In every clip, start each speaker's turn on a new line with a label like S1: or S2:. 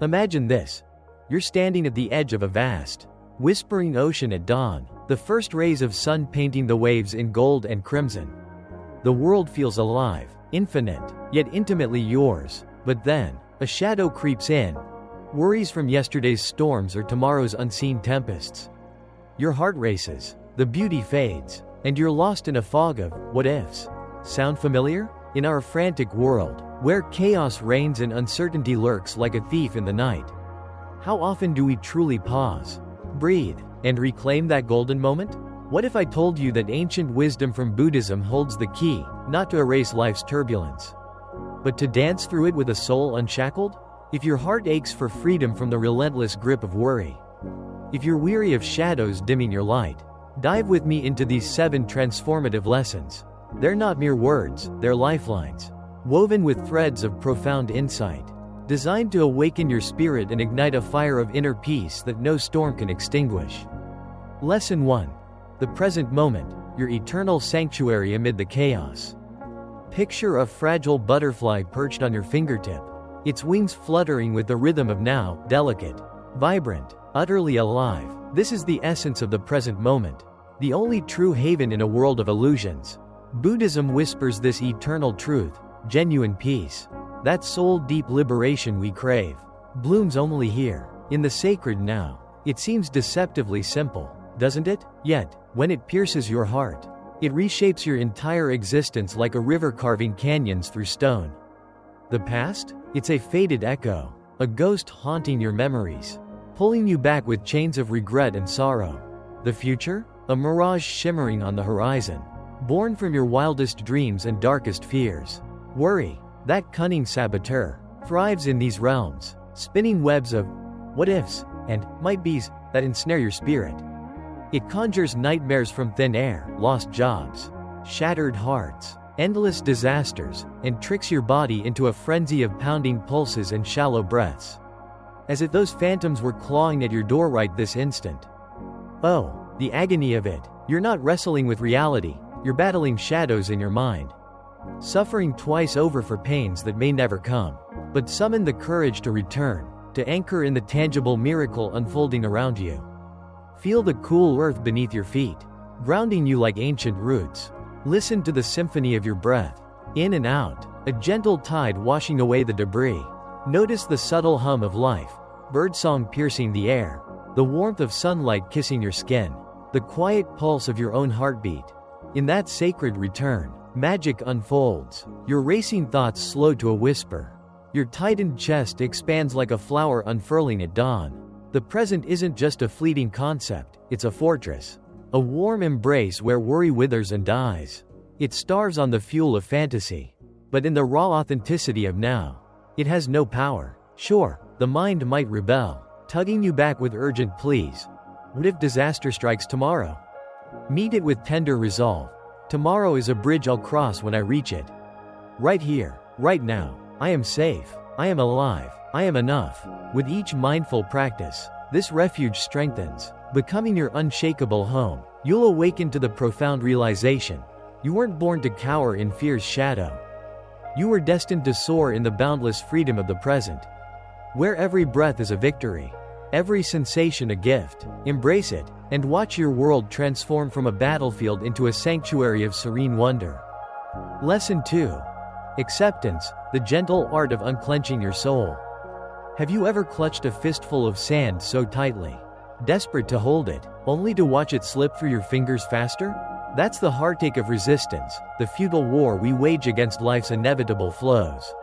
S1: Imagine this. You're standing at the edge of a vast, whispering ocean at dawn, the first rays of sun painting the waves in gold and crimson. The world feels alive, infinite, yet intimately yours. But then, a shadow creeps in. Worries from yesterday's storms or tomorrow's unseen tempests. Your heart races, the beauty fades, and you're lost in a fog of what-ifs. Sound familiar? In our frantic world, where chaos reigns and uncertainty lurks like a thief in the night, how often do we truly pause, breathe, and reclaim that golden moment? What if I told you that ancient wisdom from Buddhism holds the key, not to erase life's turbulence, but to dance through it with a soul unshackled? If your heart aches for freedom from the relentless grip of worry, if you're weary of shadows dimming your light, dive with me into these 7 transformative lessons. They're not mere words, they're lifelines, woven with threads of profound insight, designed to awaken your spirit and ignite a fire of inner peace that no storm can extinguish. Lesson 1. The present moment, your eternal sanctuary amid the chaos. Picture a fragile butterfly perched on your fingertip, its wings fluttering with the rhythm of now, delicate, vibrant, utterly alive. This is the essence of the present moment, the only true haven in a world of illusions. Buddhism whispers this eternal truth, genuine peace, that soul-deep liberation we crave, blooms only here, in the sacred now. It seems deceptively simple, doesn't it? Yet, when it pierces your heart, it reshapes your entire existence like a river carving canyons through stone. The past? It's a faded echo, a ghost haunting your memories, pulling you back with chains of regret and sorrow. The future? A mirage shimmering on the horizon, born from your wildest dreams and darkest fears. Worry, that cunning saboteur, thrives in these realms, spinning webs of what-ifs and might-bes that ensnare your spirit. It conjures nightmares from thin air, lost jobs, shattered hearts, endless disasters, and tricks your body into a frenzy of pounding pulses and shallow breaths, as if those phantoms were clawing at your door right this instant. Oh, the agony of it. You're not wrestling with reality, you're battling shadows in your mind, suffering twice over for pains that may never come. But summon the courage to return, to anchor in the tangible miracle unfolding around you. Feel the cool earth beneath your feet, grounding you like ancient roots. Listen to the symphony of your breath, in and out, a gentle tide washing away the debris. Notice the subtle hum of life, birdsong piercing the air, the warmth of sunlight kissing your skin, the quiet pulse of your own heartbeat. In that sacred return, magic unfolds, your racing thoughts slow to a whisper. Your tightened chest expands like a flower unfurling at dawn. The present isn't just a fleeting concept, it's a fortress. A warm embrace where worry withers and dies. It starves on the fuel of fantasy, but in the raw authenticity of now, it has no power. Sure, the mind might rebel, tugging you back with urgent pleas. What if disaster strikes tomorrow? Meet it with tender resolve. Tomorrow is a bridge I'll cross when I reach it. Right here, right now, I am safe, I am alive, I am enough. With each mindful practice, this refuge strengthens, becoming your unshakable home. You'll awaken to the profound realization: you weren't born to cower in fear's shadow. You were destined to soar in the boundless freedom of the present, where every breath is a victory, every sensation a gift. Embrace it, and watch your world transform from a battlefield into a sanctuary of serene wonder. Lesson 2. Acceptance, the gentle art of unclenching your soul. Have you ever clutched a fistful of sand so tightly, desperate to hold it, only to watch it slip through your fingers faster? That's the heartache of resistance, the futile war we wage against life's inevitable flows.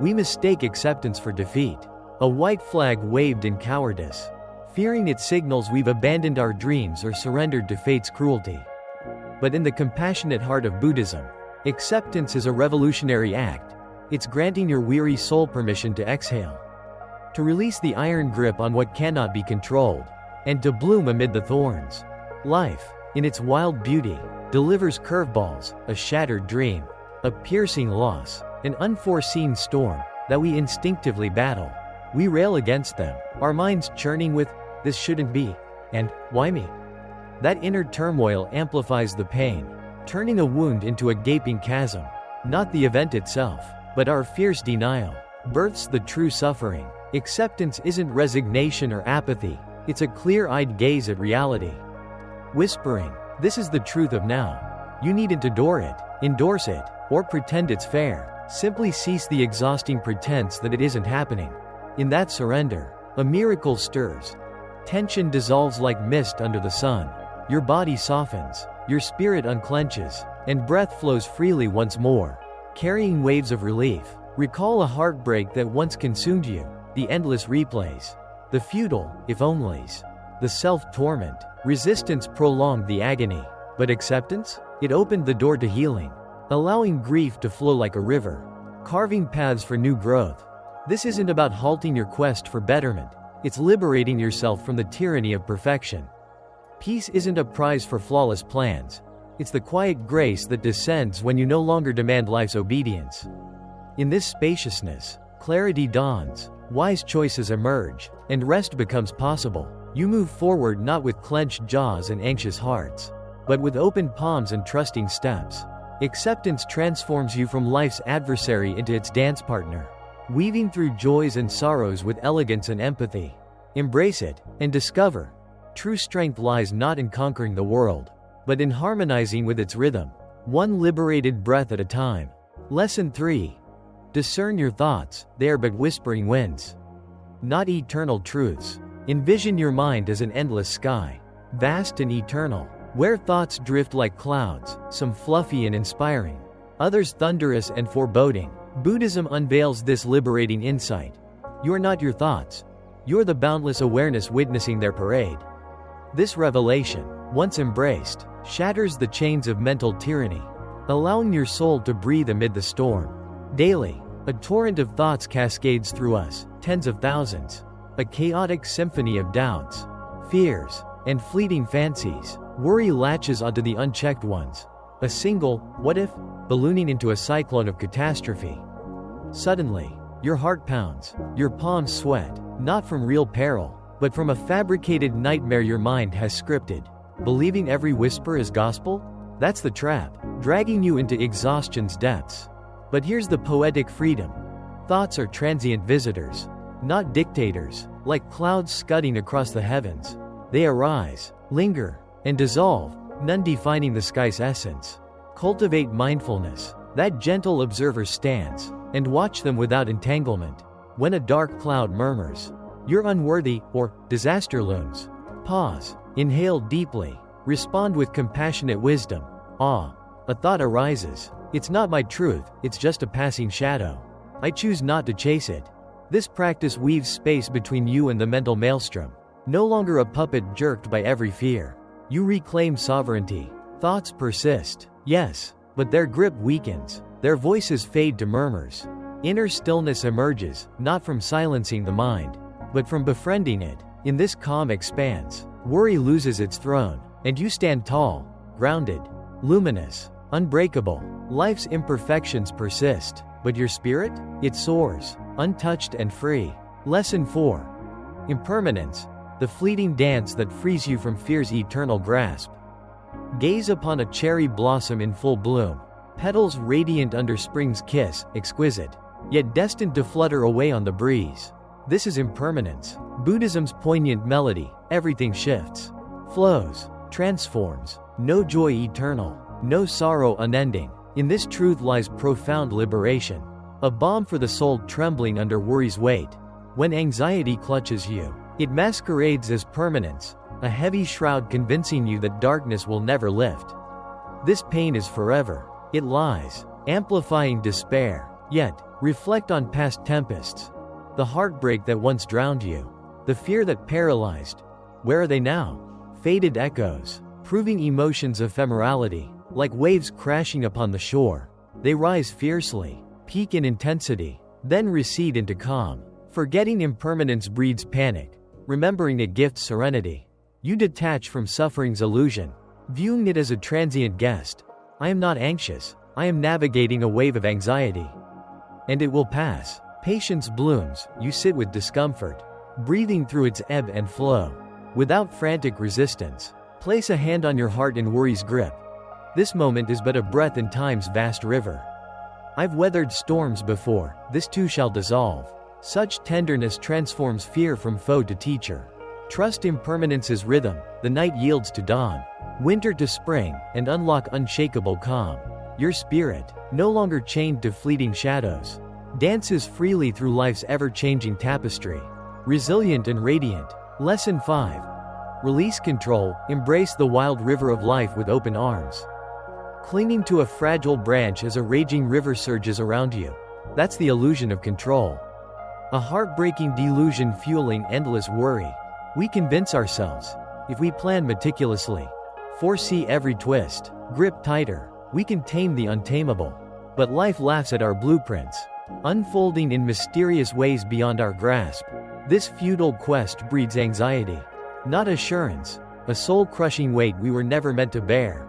S1: We mistake acceptance for defeat, a white flag waved in cowardice, fearing it signals we've abandoned our dreams or surrendered to fate's cruelty. But in the compassionate heart of Buddhism, acceptance is a revolutionary act. It's granting your weary soul permission to exhale, to release the iron grip on what cannot be controlled, and to bloom amid the thorns. Life, in its wild beauty, delivers curveballs, a shattered dream, a piercing loss, an unforeseen storm that we instinctively battle. We rail against them, our minds churning with, "This shouldn't be," and "Why me?" That inner turmoil amplifies the pain, turning a wound into a gaping chasm. Not the event itself, but our fierce denial, births the true suffering. Acceptance isn't resignation or apathy, it's a clear-eyed gaze at reality. Whispering, this is the truth of now. You needn't adore it, endorse it, or pretend it's fair. Simply cease the exhausting pretense that it isn't happening. In that surrender, a miracle stirs. Tension dissolves like mist under the sun. Your body softens, your spirit unclenches, and breath flows freely once more, carrying waves of relief. Recall a heartbreak that once consumed you, the endless replays, the futile if-onlys, the self-torment. Resistance prolonged the agony, but acceptance? It opened the door to healing, allowing grief to flow like a river, carving paths for new growth. This isn't about halting your quest for betterment, it's liberating yourself from the tyranny of perfection. Peace isn't a prize for flawless plans, it's the quiet grace that descends when you no longer demand life's obedience. In this spaciousness, clarity dawns, wise choices emerge, and rest becomes possible. You move forward not with clenched jaws and anxious hearts, but with open palms and trusting steps. Acceptance transforms you from life's adversary into its dance partner, weaving through joys and sorrows with elegance and empathy. Embrace it, and discover, true strength lies not in conquering the world, but in harmonizing with its rhythm, one liberated breath at a time. Lesson 3. Discern your thoughts, they are but whispering winds, not eternal truths. Envision your mind as an endless sky, vast and eternal, where thoughts drift like clouds, some fluffy and inspiring, others thunderous and foreboding. Buddhism unveils this liberating insight. You are not your thoughts. You're the boundless awareness witnessing their parade. This revelation, once embraced, shatters the chains of mental tyranny, allowing your soul to breathe amid the storm. Daily, a torrent of thoughts cascades through us, tens of thousands. A chaotic symphony of doubts, fears, and fleeting fancies. Worry latches onto the unchecked ones. A single, what if, ballooning into a cyclone of catastrophe. Suddenly, your heart pounds, your palms sweat, not from real peril, but from a fabricated nightmare your mind has scripted. Believing every whisper is gospel? That's the trap, dragging you into exhaustion's depths. But here's the poetic freedom. Thoughts are transient visitors, not dictators, like clouds scudding across the heavens. They arise, linger, and dissolve, none defining the sky's essence. Cultivate mindfulness, that gentle observer stance, and watch them without entanglement. When a dark cloud murmurs, "You're unworthy," or "disaster looms," pause, inhale deeply, respond with compassionate wisdom. A thought arises. It's not my truth, it's just a passing shadow. I choose not to chase it. This practice weaves space between you and the mental maelstrom. No longer a puppet jerked by every fear. You reclaim sovereignty. Thoughts persist, yes, but their grip weakens. Their voices fade to murmurs. Inner stillness emerges, not from silencing the mind, but from befriending it. In this calm expanse, worry loses its throne, and you stand tall, grounded, luminous, unbreakable. Life's imperfections persist, but your spirit? It soars, untouched and free. Lesson 4. Impermanence, the fleeting dance that frees you from fear's eternal grasp. Gaze upon a cherry blossom in full bloom, petals radiant under spring's kiss, exquisite, yet destined to flutter away on the breeze. This is impermanence, Buddhism's poignant melody. Everything shifts, flows, transforms. No joy eternal, no sorrow unending. In this truth lies profound liberation, a balm for the soul trembling under worry's weight. When anxiety clutches you, it masquerades as permanence, a heavy shroud convincing you that darkness will never lift. This pain is forever. It lies, amplifying despair. Yet, reflect on past tempests. The heartbreak that once drowned you, the fear that paralyzed. Where are they now? Faded echoes, proving emotions' ephemerality. Like waves crashing upon the shore, they rise fiercely, peak in intensity, then recede into calm. Forgetting impermanence breeds panic. Remembering it gifts serenity. You detach from suffering's illusion, viewing it as a transient guest. I am not anxious, I am navigating a wave of anxiety. And it will pass. Patience blooms, you sit with discomfort, breathing through its ebb and flow. Without frantic resistance, place a hand on your heart in worry's grip. This moment is but a breath in time's vast river. I've weathered storms before, this too shall dissolve. Such tenderness transforms fear from foe to teacher. Trust impermanence's rhythm, the night yields to dawn, winter to spring, and unlock unshakable calm. Your spirit, no longer chained to fleeting shadows, dances freely through life's ever-changing tapestry. Resilient and radiant. Lesson 5. Release control, embrace the wild river of life with open arms. Clinging to a fragile branch as a raging river surges around you. That's the illusion of control. A heartbreaking delusion fueling endless worry. We convince ourselves, if we plan meticulously, foresee every twist, grip tighter, we can tame the untamable. But life laughs at our blueprints, unfolding in mysterious ways beyond our grasp. This futile quest breeds anxiety, not assurance, a soul-crushing weight we were never meant to bear.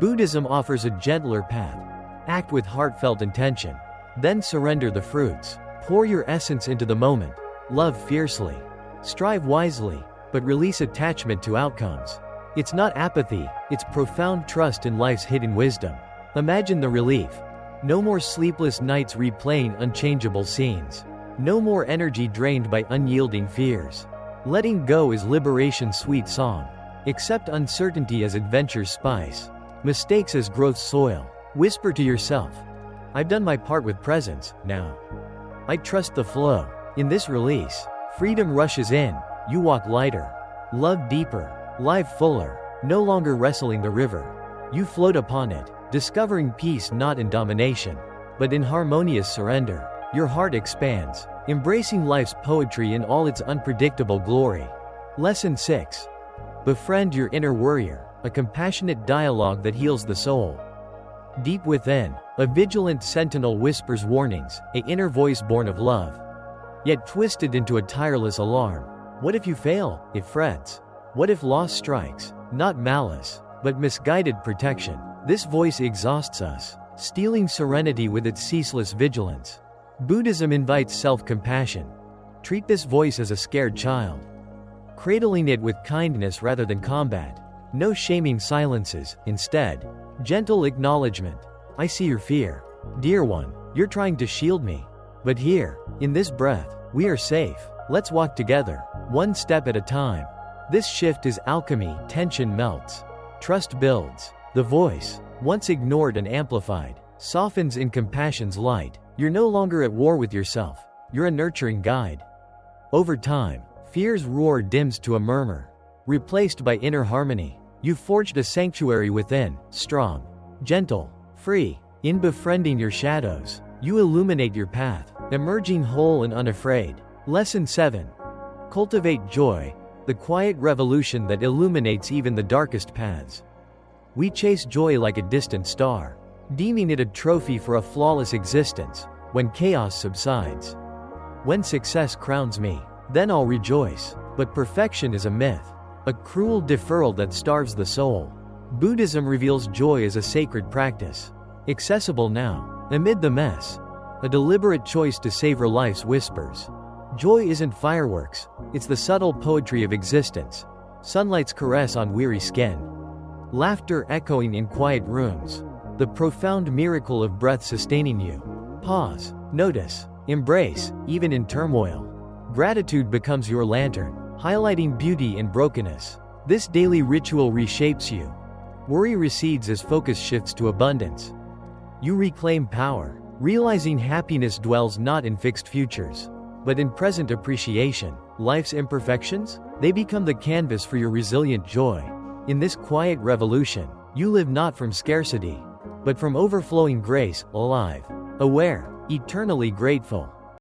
S1: Buddhism offers a gentler path. Act with heartfelt intention, then surrender the fruits. Pour your essence into the moment. Love fiercely. Strive wisely, but release attachment to outcomes. It's not apathy, it's profound trust in life's hidden wisdom. Imagine the relief. No more sleepless nights replaying unchangeable scenes. No more energy drained by unyielding fears. Letting go is liberation's sweet song. Accept uncertainty as adventure's spice. Mistakes as growth's soil. Whisper to yourself, I've done my part with presence, now I trust the flow. In this release, freedom rushes in, you walk lighter, love deeper, life fuller, no longer wrestling the river. You float upon it, discovering peace not in domination, but in harmonious surrender. Your heart expands, embracing life's poetry in all its unpredictable glory. Lesson 6. Befriend your inner warrior, a compassionate dialogue that heals the soul. Deep within, a vigilant sentinel whispers warnings, an inner voice born of love, yet twisted into a tireless alarm. What if you fail? It frets. What if loss strikes? Not malice, but misguided protection. This voice exhausts us, stealing serenity with its ceaseless vigilance. Buddhism invites self-compassion. Treat this voice as a scared child, cradling it with kindness rather than combat. No shaming silences, instead, gentle acknowledgement. I see your fear. Dear one, you're trying to shield me. But here, in this breath, we are safe. Let's walk together, one step at a time. This shift is alchemy, tension melts. Trust builds. The voice, once ignored and amplified, softens in compassion's light. You're no longer at war with yourself. You're a nurturing guide. Over time, fear's roar dims to a murmur, replaced by inner harmony. You've forged a sanctuary within, strong, gentle, free. In befriending your shadows, you illuminate your path, emerging whole and unafraid. Lesson 7. Cultivate joy, the quiet revolution that illuminates even the darkest paths. We chase joy like a distant star, deeming it a trophy for a flawless existence. When chaos subsides, when success crowns me, then I'll rejoice. But perfection is a myth, a cruel deferral that starves the soul. Buddhism reveals joy as a sacred practice, accessible now, amid the mess, a deliberate choice to savor life's whispers. Joy isn't fireworks, it's the subtle poetry of existence. Sunlight's caress on weary skin, laughter echoing in quiet rooms, the profound miracle of breath sustaining you. Pause, notice, embrace, even in turmoil. Gratitude becomes your lantern, highlighting beauty in brokenness. This daily ritual reshapes you. Worry recedes as focus shifts to abundance. You reclaim power, realizing happiness dwells not in fixed futures, but in present appreciation. Life's imperfections, they become the canvas for your resilient joy. In this quiet revolution, you live not from scarcity, but from overflowing grace, alive, aware, eternally grateful.